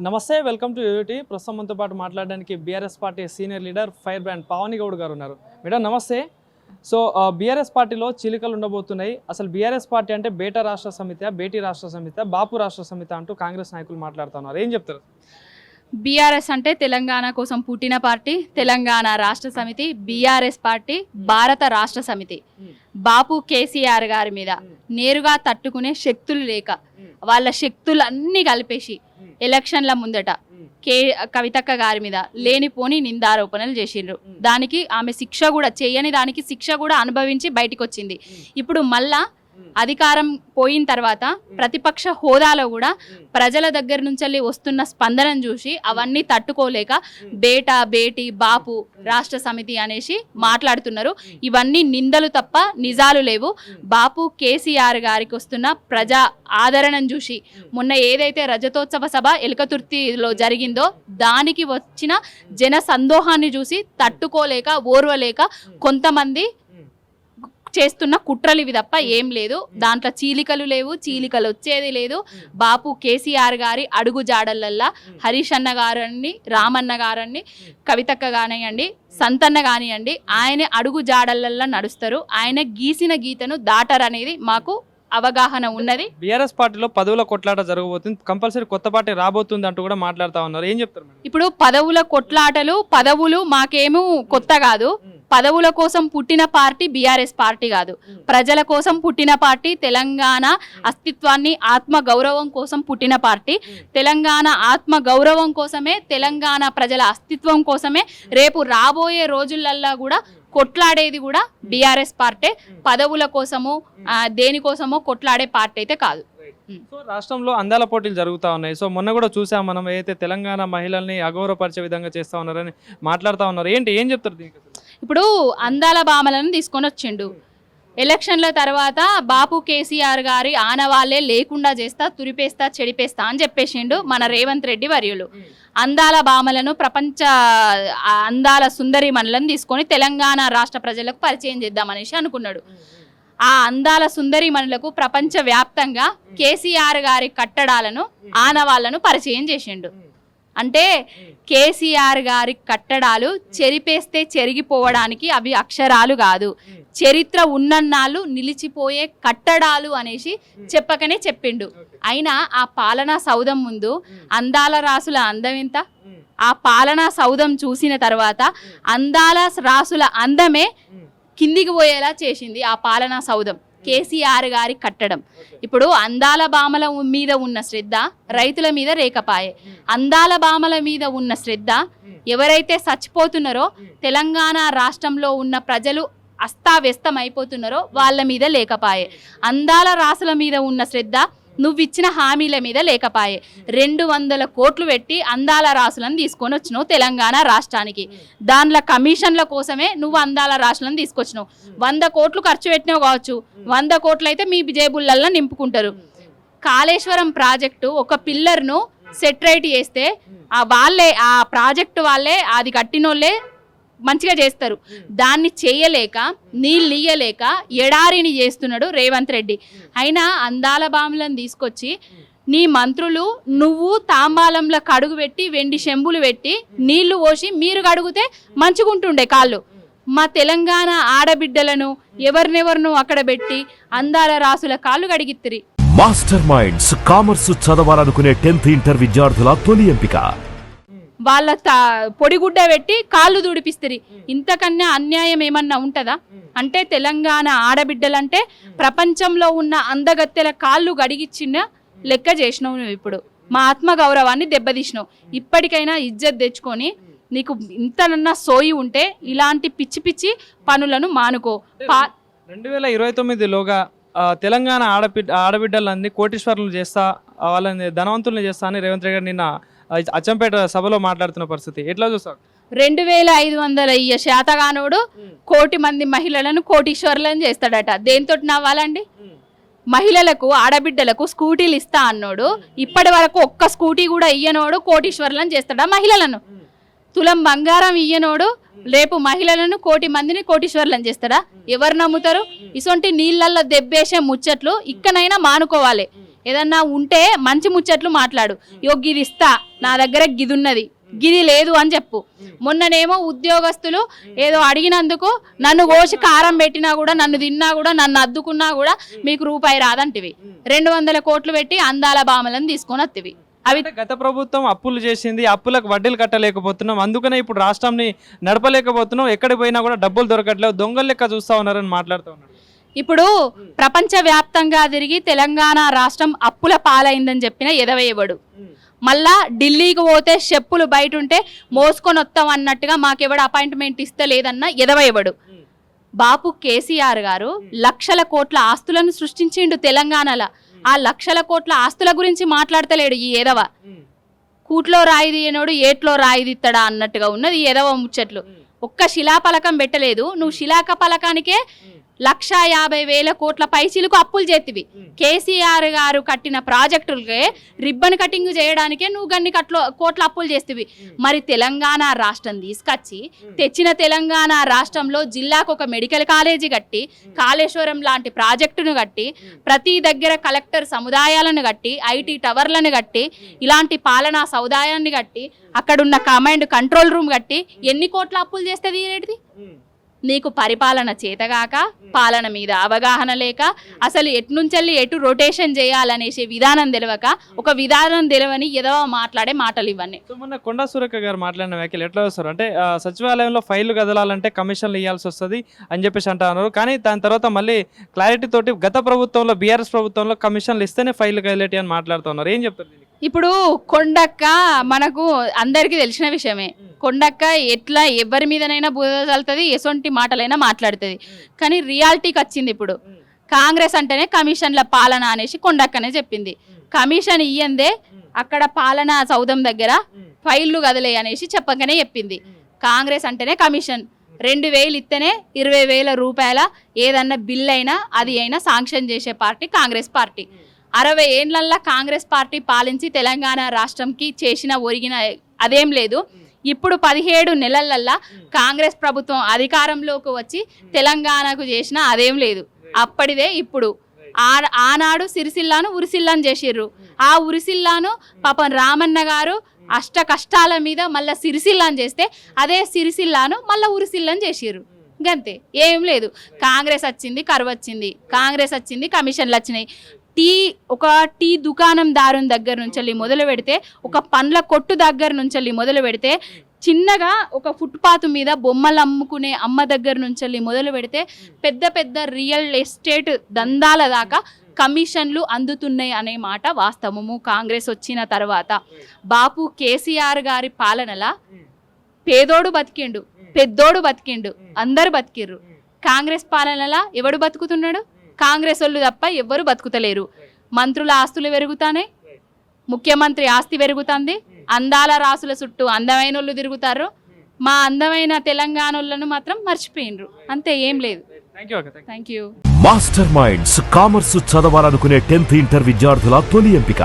నమస్తే, welcome to UT. ప్రస్తుతం మనతో పాటు మాట్లాడడానికి BRS party senior leader fire brand Pavani Goud గారు ఉన్నారు. మేడం నమస్తే. సో బీఆర్ఎస్ పార్టీలో చీలికలు ఉండబోతున్నాయి. అసలు బీఆర్ఎస్ పార్టీ అంటే బేటా రాష్ట్ర సమితి, బేటీ రాష్ట్ర సమితి, బాపు రాష్ట్ర సమితి అంటూ కాంగ్రెస్ నాయకులు మాట్లాడుతున్నారు. ఏం చెప్తారు? బీఆర్ఎస్ అంటే తెలంగాణ కోసం పుట్టిన పార్టీ, తెలంగాణ రాష్ట్ర సమితి. బీఆర్ఎస్ పార్టీ భారత రాష్ట్ర సమితి. బాపు కేసీఆర్ గారి మీద నేరుగా తట్టుకునే శక్తులు లేక వాళ్ళ శక్తులన్నీ కలిపేసి ఎలక్షన్ల ముందట కవితక్క గారి మీద లేనిపోని నిందారోపణలు చేసిండ్రు. దానికి ఆమె శిక్ష కూడా చేయని దానికి శిక్ష కూడా అనుభవించి బయటికి వచ్చింది. ఇప్పుడు మళ్ళా అధికారం పోయిన తర్వాత ప్రతిపక్ష హోదాలో కూడా ప్రజల దగ్గర నుంచి వస్తున్న స్పందనను చూసి అవన్నీ తట్టుకోలేక బేటా, బేటీ, బాపు రాష్ట్ర సమితి అనేసి మాట్లాడుతున్నారు. ఇవన్నీ నిందలు తప్ప నిజాలు లేవు. బాపు కేసీఆర్ గారికి వస్తున్న ప్రజా ఆదరణను చూసి మొన్న ఏదైతే రజతోత్సవ సభ ఎలుకతుర్తిలో జరిగిందో దానికి వచ్చిన జన సందోహాన్ని చూసి తట్టుకోలేక ఓర్వలేక కొంతమంది చేస్తున్న కుట్రలు ఇవి తప్ప ఏం లేదు. దాంట్లో చీలికలు లేవు, చీలికలు వచ్చేది లేదు. బాపు కేసీఆర్ గారి అడుగు జాడలల్లా హరీష్ అన్న గారని, రామన్న గారని, కవితక్క కానివ్వండి, సంతన్న కానివ్వండి, ఆయన అడుగు జాడలల్లా నడుస్తారు. ఆయన గీసిన గీతను దాటరనేది మాకు అవగాహన ఉన్నది. బీఆర్ఎస్ పార్టీలో పదవుల కొట్లాట జరగబోతుంది, కంపల్సరీ కొత్త పార్టీ రాబోతుంది అంటూ కూడా మాట్లాడుతూ ఉన్నారు. ఏం చెప్తారు? ఇప్పుడు పదవుల కొట్లాటలు, పదవులు మాకేమో కొత్త కాదు. పదవుల కోసం పుట్టిన పార్టీ బీఆర్ఎస్ పార్టీ కాదు. ప్రజల కోసం పుట్టిన పార్టీ, తెలంగాణ అస్తిత్వాన్ని, ఆత్మ గౌరవం కోసం పుట్టిన పార్టీ. తెలంగాణ ఆత్మ గౌరవం కోసమే, తెలంగాణ ప్రజల అస్తిత్వం కోసమే రేపు రాబోయే రోజులల్లా కూడా కొట్లాడేది కూడా బీఆర్ఎస్ పార్టీ. పదవుల కోసము దేనికోసమో కొట్లాడే పార్టీ అయితే కాదు. సో రాష్ట్రంలో అందాల పోటీలు జరుగుతూ ఉన్నాయి. సో మొన్న కూడా చూసాం మనం, ఏదైతే తెలంగాణ మహిళల్ని అగౌరవపరిచే విధంగా చేస్తూ ఉన్నారని మాట్లాడుతూ ఉన్నారు. ఏం చెప్తారు దీనికి? ఇప్పుడు అందాల భామలను తీసుకొని వచ్చిండు. ఎలక్షన్ల తర్వాత బాపు కేసీఆర్ గారి ఆనవాళ్లే లేకుండా చేస్తా, తురిపేస్తా, చెడిపేస్తా అని చెప్పేసిండు మన రేవంత్ రెడ్డి వర్యులు. అందాల భామలను, ప్రపంచ అందాల సుందరి మనలను తీసుకొని తెలంగాణ రాష్ట్ర ప్రజలకు పరిచయం చేద్దామనేసి అనుకున్నాడు. ఆ అందాల సుందరి మనులకు ప్రపంచ వ్యాప్తంగా కేసీఆర్ గారి కట్టడాలను, ఆనవాళ్లను పరిచయం చేసిండు. అంటే కేసీఆర్ గారి కట్టడాలు చెరిపేస్తే చెరిగిపోవడానికి అవి అక్షరాలు కాదు, చరిత్ర ఉన్నన్నాళ్ళు నిలిచిపోయే కట్టడాలు అనేసి చెప్పకనే చెప్పిండు. అయినా ఆ పాలనా సౌధం ముందు అందాల రాసుల అందం ఎంత? ఆ పాలనా సౌధం చూసిన తర్వాత అందాల రాసుల అందమే కిందికి పోయేలా చేసింది ఆ పాలనా సౌధం, కేసీఆర్ గారి కట్టడం. ఇప్పుడు అందాల భామల మీద ఉన్న శ్రద్ధ రైతుల మీద రేకపాయే. అందాల భామల మీద ఉన్న శ్రద్ధ ఎవరైతే చచ్చిపోతున్నారో, తెలంగాణ రాష్ట్రంలో ఉన్న ప్రజలు అస్తావ్యస్తం అయిపోతున్నారో వాళ్ళ మీద లేకపాయే. అందాల రాసుల మీద ఉన్న శ్రద్ధ నువ్విచ్చిన హామీల మీద లేకపాయే. 200 కోట్లు పెట్టి అందాల రాసులను తీసుకొని వచ్చినావు తెలంగాణ రాష్ట్రానికి. దానిలో కమిషన్ల కోసమే నువ్వు అందాల రాసులను తీసుకొచ్చినావు. 100 కోట్లు ఖర్చు పెట్టినావు కావచ్చు, 100 కోట్లు అయితే మీ జేబులల్లో నింపుకుంటారు. కాళేశ్వరం ప్రాజెక్టు ఒక పిల్లర్ను సెటరైట్ చేస్తే ఆ ప్రాజెక్టు వాళ్ళే, అది కట్టినోళ్ళే మంచిగా చేస్తారు. దాన్ని చేయలేక, నీళ్ళు ఇయ్యలేక ఎడారిని చేస్తున్నాడు రేవంత్ రెడ్డి. అయినా అందాల బాములను తీసుకొచ్చి నీ మంత్రులు, నువ్వు తాంబాలంలో కడుగు పెట్టి, వెండి చెంబులు పెట్టి నీళ్లు పోసి మీరు కడుగుతే మంచిగుంటుండే కాళ్ళు. మా తెలంగాణ ఆడబిడ్డలను ఎవరినెవరినో అక్కడ పెట్టి అందాల రాసుల కాళ్ళు కడిగిత్తిరి. మాస్టర్ మైండ్స్ కామర్స్ చదవాలనుకునే 10th ఇంటర్ విద్యార్థుల తొలి ఎంపిక. వాళ్ళ పొడిగుడ్డ పెట్టి కాళ్ళు దూడిపిస్తుంది. ఇంతకన్నా అన్యాయం ఏమన్నా ఉంటుందా? అంటే తెలంగాణ ఆడబిడ్డలంటే ప్రపంచంలో ఉన్న అందగత్తెల కాళ్ళు గడిగిచ్చిన లెక్క చేసినావు నువ్వు. ఇప్పుడు మా ఆత్మ గౌరవాన్ని దెబ్బతీసినావు. ఇప్పటికైనా ఇజ్జత్ తెచ్చుకొని నీకు ఇంతనన్నా సోయి ఉంటే ఇలాంటి పిచ్చి పిచ్చి పనులను మానుకో. 2029లోగా తెలంగాణ ఆడబిడ్డలన్నీ కోటీశ్వరులు చేస్తా, వాళ్ళని ధనవంతులను చేస్తా అని రేవంత్ రెడ్డి గారు నిన్న అచ్చంపేట సభలో మాట్లాడుతున్న పరిస్థితి ఎట్లా చూస్తావు? 2500 శాతగానోడు 1,000,000 మంది మహిళలను కోటీశ్వరులను చేస్తాడట. దేంతో నవ్వాలండి? మహిళలకు, ఆడబిడ్డలకు స్కూటీలు ఇస్తా అన్నోడు ఇప్పటి వరకు ఒక్క స్కూటీ కూడా ఇయ్యనోడు కోటీశ్వరులను చేస్తాడా మహిళలను? తులం బంగారం ఇయ్యనోడు రేపు మహిళలను 1,000,000 మందిని కోటీశ్వర్లను చేస్తాడా? ఎవరు నమ్ముతారు? ఇసొంటి నీళ్ళల్లో దెబ్బేసే ముచ్చట్లు ఇక్కడైనా మానుకోవాలి. ఏదన్నా ఉంటే మంచి ముచ్చట్లు మాట్లాడు. గిది ఇస్తా, నా దగ్గర గిదున్నది, గిది లేదు అని చెప్పు. మొన్ననేమో ఉద్యోగస్తులు ఏదో అడిగినందుకు నన్ను కోసి కారం పెట్టినా కూడా, నన్ను తిన్నా కూడా, నన్ను అద్దుకున్నా కూడా మీకు రూపాయి రాదంటివి. 200 కోట్లు పెట్టి అందాల బామలను తీసుకొని వత్తివి. అవి గత ప్రభుత్వం అప్పులు చేసింది, అప్పులకు వడ్డీలు కట్టలేకపోతున్నాం, అందుకనే ఇప్పుడు రాష్ట్రాన్ని నడపలేకపోతున్నాం, ఎక్కడికి పోయినా కూడా డబ్బులు దొరకట్లేవు, దొంగలు లెక్క చూస్తా ఉన్నారని మాట్లాడుతూ ఉన్నారు. ఇప్పుడు ప్రపంచ వ్యాప్తంగా తిరిగి తెలంగాణ రాష్ట్రం అప్పుల పాలైందని చెప్పిన ఎదవేయబడు. మళ్ళా ఢిల్లీకి పోతే చెప్పులు బయట ఉంటే మోసుకొని వస్తాం అన్నట్టుగా మాకెవడు అపాయింట్మెంట్ ఇస్తే లేదన్న ఎదవేయబడు. బాపు కేసీఆర్ గారు లక్షల కోట్ల ఆస్తులను సృష్టించిండు తెలంగాణలో. ఆ లక్షల కోట్ల ఆస్తుల గురించి మాట్లాడతలేడు ఈ ఎదవ. కూట్లో రాయి తీయనోడు ఏట్లో రాయి తీస్తాడా అన్నట్టుగా ఉన్నది ఈ ఎదవ ముచ్చట్లు. ఒక్క శిలాపలకం పెట్టలేదు. నువ్వు శిలాక పలకానికే 1,50,000 కోట్ల పైసలకు అప్పులు చేతివి. కేసీఆర్ గారు కట్టిన ప్రాజెక్టులకే రిబ్బన్ కటింగ్ చేయడానికే నువ్వు గన్ని కోట్ల అప్పులు చేతివి. మరి తెలంగాణ రాష్ట్రం తీసుకొచ్చి తెచ్చిన తెలంగాణ రాష్ట్రంలో జిల్లాకు ఒక మెడికల్ కాలేజీ కట్టి, కాళేశ్వరం లాంటి ప్రాజెక్టును కట్టి, ప్రతి దగ్గర కలెక్టర్ సముదాయాలను కట్టి, ఐటీ టవర్లను కట్టి, ఇలాంటి పాలనా సముదాయాన్ని కట్టి, అక్కడున్న కమాండ్ కంట్రోల్ రూమ్ కట్టి ఎన్ని కోట్ల అప్పులు చేస్తుంది ఏంటిది? నీకు పరిపాలన చేతగాక, పాలన మీద అవగాహన లేక, అసలు ఎట్నుంచెల్లి ఎటు రొటేషన్ చేయాలనేసి విధానం తెలియక, ఒక విధానం తెలియని ఏదో మాట్లాడే మాటలు ఇవన్నీ. సో మొన్న కొండా సురేఖ గారు మాట్లాడిన వ్యాఖ్యలు ఎట్లా వస్తారు అంటే, సచివాలయంలో ఫైళ్లు కదలాలంటే కమిషన్లు ఇవ్వాల్సి వస్తుంది అని చెప్పేసి అంటున్నారు. కానీ దాని తర్వాత మళ్ళీ క్లారిటీ తోటి గత ప్రభుత్వంలో బీఆర్ఎస్ ప్రభుత్వంలో కమిషన్లు ఇస్తేనే ఫైళ్లు కదిలేటి అని మాట్లాడుతున్నారు. ఏం చెప్తారు దీనికి? ఇప్పుడు కొండక్క మనకు అందరికీ తెలిసిన విషయమే. కొండక్క ఎట్లా ఎవరి మీదనైనా బురదలుతుంది, ఎసొంటి మాటలైనా మాట్లాడుతుంది. కానీ రియాలిటీకి వచ్చింది ఇప్పుడు. కాంగ్రెస్ అంటేనే కమిషన్ల పాలన అనేసి కొండక్కనే చెప్పింది. కమిషన్ ఇయ్యందే అక్కడ పాలన సౌధం దగ్గర ఫైళ్లు కదలే అనేసి చెప్పగానే చెప్పింది. కాంగ్రెస్ అంటేనే కమిషన్. 2,000 ఇస్తేనే 20,000 రూపాయల ఏదన్నా బిల్ అయినా అది అయినా శాంక్షన్ చేసే పార్టీ కాంగ్రెస్ పార్టీ. 60 ఏళ్లల్లో కాంగ్రెస్ పార్టీ పాలించి తెలంగాణ రాష్ట్రంకి చేసిన ఒరిగిన అదేం లేదు. ఇప్పుడు 17 నెలలల్లా కాంగ్రెస్ ప్రభుత్వం అధికారంలోకి వచ్చి తెలంగాణకు చేసిన అదేం లేదు. అప్పటిదే ఇప్పుడు ఆనాడు సిరిసిల్లాను ఉరిసిల్లాను చేసిర్రు. ఆ ఉరిసిల్లాను పాపం రామన్న గారు అష్ట కష్టాల మీద మళ్ళీ సిరిసిల్లాను చేస్తే అదే సిరిసిల్లాను మళ్ళీ ఉరిసిల్లాను చేసిర్రు. గంతే, ఏం లేదు. కాంగ్రెస్ వచ్చింది, కరువు వచ్చింది, కాంగ్రెస్ వచ్చింది, కమిషన్లు వచ్చినాయి. ఒక టీ దుకాణం దారుని దగ్గర నుంచి మొదలు పెడితే, ఒక పండ్ల కొట్టు దగ్గర నుంచి మొదలు పెడితే, చిన్నగా ఒక ఫుట్పాత్ మీద బొమ్మలు అమ్ముకునే అమ్మ దగ్గర నుంచి మొదలు పెడితే, పెద్ద పెద్ద రియల్ ఎస్టేట్ దందాల దాకా కమిషన్లు అందుతున్నాయి అనే మాట వాస్తవము. కాంగ్రెస్ వచ్చిన తర్వాత బాపు కేసీఆర్ గారి పాలనలా పేదోడు బతికిండు, పెద్దోడు బతికిండు, అందరు బతికిర్రు. కాంగ్రెస్ పాలనలా ఎవడు బతుకుతున్నాడు? కాంగ్రెస్ వాళ్ళు తప్ప ఎవ్వరు బతుకుతలేరు. మంత్రుల ఆస్తులు పెరుగుతానే, ముఖ్యమంత్రి ఆస్తి పెరుగుతుంది, అందాల రాసుల చుట్టూ అందమైన వాళ్ళు తిరుగుతారు. మా అందమైన తెలంగాణ వాళ్ళను మాత్రం మర్చిపోయినరు. అంతే, ఏం లేదు. Thank you. Master minds commerce చదవాలనుకునే 10th ఇంటర్ విద్యార్థుల తొలి ఎంపిక